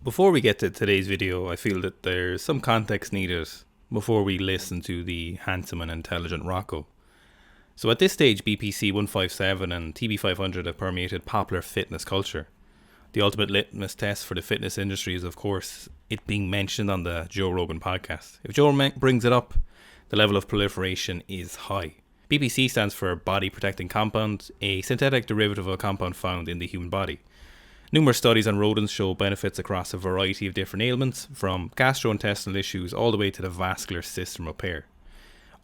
Before we get to today's video, I feel that there's some context needed before we listen to the handsome and intelligent Rocco. So at this stage, BPC-157 and TB500 have permeated popular fitness culture. The ultimate litmus test for the fitness industry is, of course, it being mentioned on the Joe Rogan podcast. If Joe brings it up, the level of proliferation is high. BPC stands for Body Protecting Compound, a synthetic derivative of a compound found in the human body. Numerous studies on rodents show benefits across a variety of different ailments, from gastrointestinal issues all the way to the vascular system repair.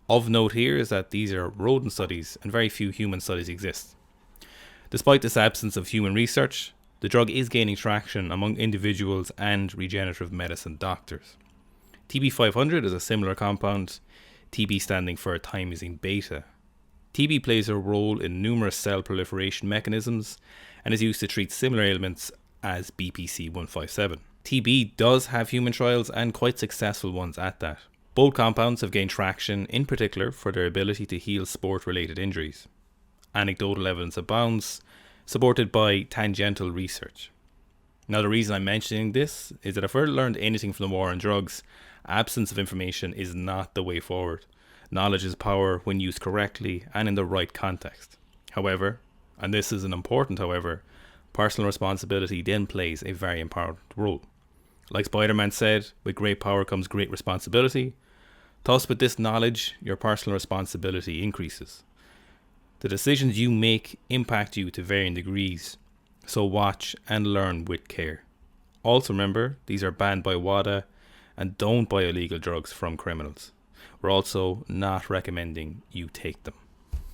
Of note here is that these are rodent studies and very few human studies exist. Despite this absence of human research, the drug is gaining traction among individuals and regenerative medicine doctors. TB500 is a similar compound, TB standing for thymosin beta. TB plays a role in numerous cell proliferation mechanisms and is used to treat similar ailments as BPC-157. TB does have human trials and quite successful ones at that. Both compounds have gained traction, in particular for their ability to heal sport-related injuries. Anecdotal evidence abounds, supported by tangential research. Now, the reason I'm mentioning this is that if I learned anything from the war on drugs, absence of information is not the way forward. Knowledge is power when used correctly and in the right context. However, and this is an important however, personal responsibility then plays a very important role. Like Spider-Man said, with great power comes great responsibility. Thus, with this knowledge, your personal responsibility increases. The decisions you make impact you to varying degrees, so watch and learn with care. Also remember, these are banned by WADA, and don't buy illegal drugs from criminals. We're also not recommending you take them.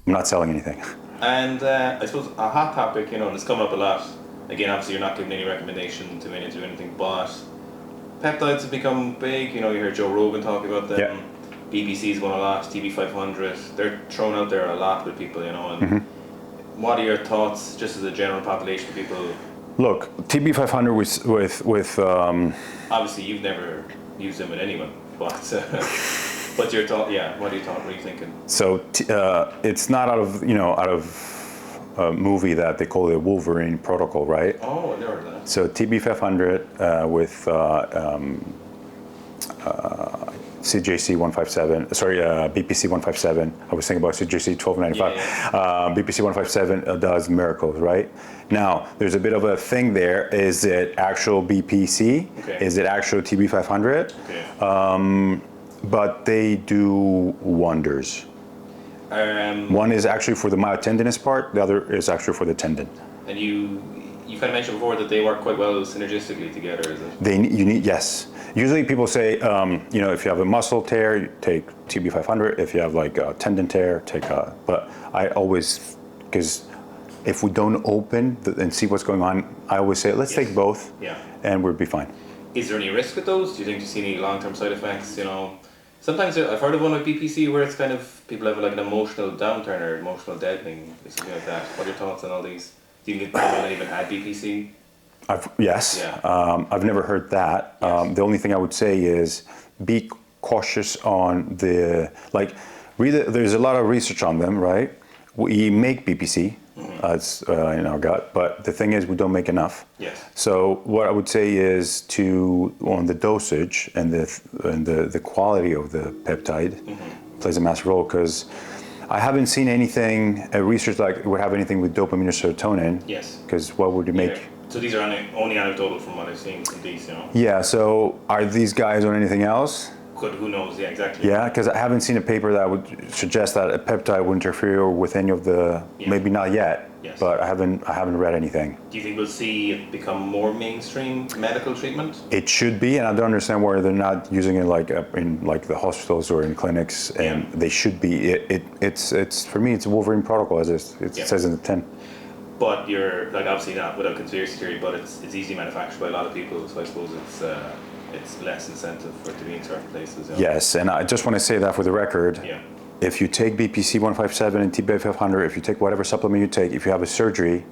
I'm not selling anything. And I suppose a hot topic, and it's coming up a lot. Again, obviously you're not giving any recommendation to anything, but peptides have become big. You hear Joe Rogan talk about them. Yeah. BPC's won a lot, TB500. They're thrown out there a lot with people, and what are your thoughts, just as a general population of people? Look, TB500 with obviously you've never used them with anyone, but what's your thought? Yeah, what are you thinking? So it's not out of a movie that they call the Wolverine Protocol, right? Oh, I never heard of that. So TB500 with BPC-157. I was thinking about CJC-1295. Yeah. BPC-157 does miracles, right? Now, there's a bit of a thing there. Is it actual BPC? Okay. Is it actual TB500? Okay. But they do wonders. One is actually for the myotendinous part, the other is actually for the tendon. And you kind of mentioned before that they work quite well synergistically together, is it? Yes. Usually people say, if you have a muscle tear, you take TB500. If you have like a tendon tear, but I always, because if we don't open and see what's going on, I always say, let's take both, and we'll be fine. Is there any risk with those? Do you think you see any long-term side effects? Sometimes I've heard of one with BPC where it's kind of, people have like an emotional downturn or emotional deadening, something like that. What are your thoughts on all these? Do you think anyone even had BPC? Yes. Yeah. I've never heard that. Yes. The only thing I would say is be cautious on there's a lot of research on them, right? We make BPC in our gut, but the thing is we don't make enough. Yes. So what I would say is on the dosage and the quality of the peptide plays a massive role, because I haven't seen anything, research like we have anything with dopamine or serotonin. Yes. Because what would you make? Yeah. So these are only anecdotal from what I've seen from these, Yeah, so are these guys on anything else? Who knows, yeah, exactly. Yeah, because I haven't seen a paper that would suggest that a peptide would interfere with any of the, maybe not yet, but I haven't read anything. Do you think we'll see it become more mainstream medical treatment? It should be, and I don't understand why they're not using it in the hospitals or in clinics, and they should be. It's for me, it's a Wolverine Protocol, as it says in the tin. But you're obviously not without conspiracy theory, but it's easily manufactured by a lot of people, so I suppose it's less incentive for it to be in certain places. Yes, and I just want to say that for the record. Yeah. If you take BPC-157 and TB500, if you take whatever supplement you take, if you have a surgery,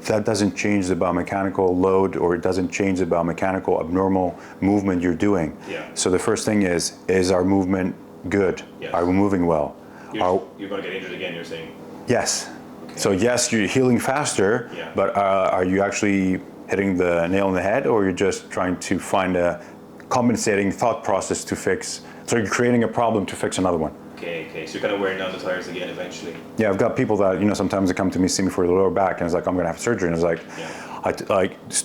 that doesn't change the biomechanical load, or it doesn't change the biomechanical abnormal movement you're doing. Yeah. So the first thing is our movement good? Yes. Are we moving well? You're going to get injured again, you're saying? Yes. Okay. So yes, you're healing faster, but are you actually hitting the nail on the head, or you're just trying to find a compensating thought process to fix. So you're creating a problem to fix another one. Okay. So you're kind of wearing down the tires again eventually. Yeah, I've got people that, sometimes they come to me, see me for the lower back, and it's like, I'm going to have surgery. And it's like,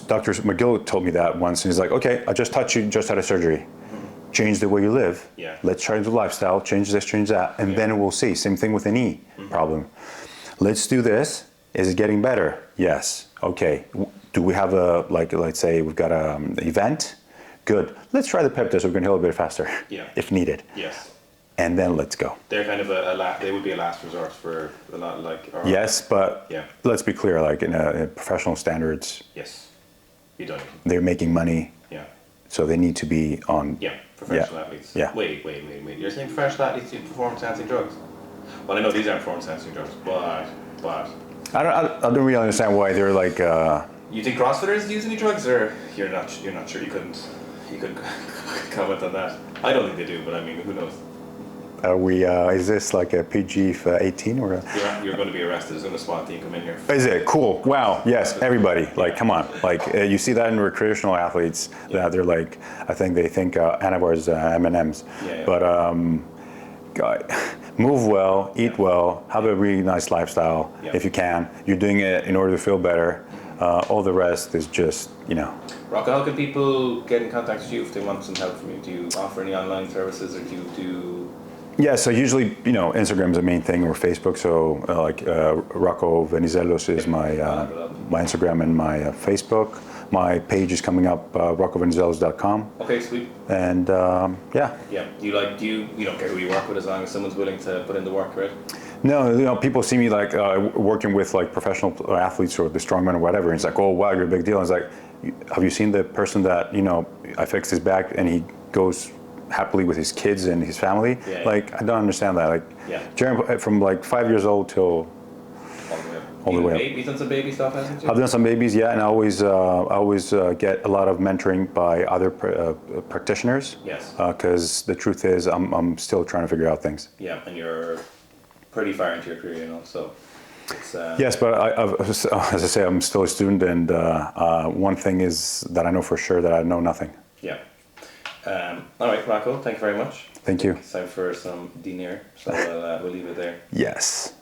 Dr. McGill told me that once, and he's like, okay, I just touched you, just had a surgery. Change the way you live. Yeah. Let's try the lifestyle, change this, change that, and then we'll see. Same thing with a knee problem. Let's do this. Is it getting better? Yes. Okay. Do we have let's say we've got an event? Good. Let's try the peptides so we can heal a bit faster, if needed. Yes. And then let's go. They're kind of they would be a last resort for a lot, like. Yes, but let's be clear. Like in professional standards. Yes. You don't. They're making money. Yeah. So they need to be on. Yeah, professional athletes. Yeah. Wait. You're saying professional athletes use performance-enhancing drugs? Well, I know these aren't performance-enhancing drugs, but. I don't really understand why they're like. You think CrossFitters use any drugs, or you're not sure? You couldn't comment on that. I don't think they do, but I mean, who knows? Is this like a PG-18 or? You're going to be arrested as soon as SWAT team come in here. Is it? Cool. Wow. Yes. Everybody. Like, come on. Like, you see that in recreational athletes that they're like, I think they think anabars M&Ms. Yeah. But move well, eat well, have a really nice lifestyle if you can. You're doing it in order to feel better. All the rest is just, Rocco, how can people get in contact with you if they want some help from you? Do you offer any online services, or do you do? Yeah, so usually, Instagram's the main thing, or Facebook. So Rocco Venizelos is my Instagram and my Facebook. My page is coming up, roccovenizelos.com. Okay, sweet. And yeah. Yeah. You don't care who you work with as long as someone's willing to put in the work, right? No, people see me like working with like professional athletes or the strongmen or whatever. And it's like, oh wow, you're a big deal. And it's like, have you seen the person that I fixed his back and he goes happily with his kids and his family? Yeah. Like, I don't understand that. Like, Jeremy, from like 5 years old till all the way up. You've done some baby stuff, haven't you? I've done some babies, yeah, and I always get a lot of mentoring by other practitioners. Yes. Because the truth is, I'm still trying to figure out things. Yeah, and you're pretty far into your career, so it's. Yes, but as I say, I'm still a student, and one thing is that I know for sure that I know nothing. Yeah. All right, Rocco, thank you very much. Thank you. It's time for some dinner, so we'll leave it there. Yes.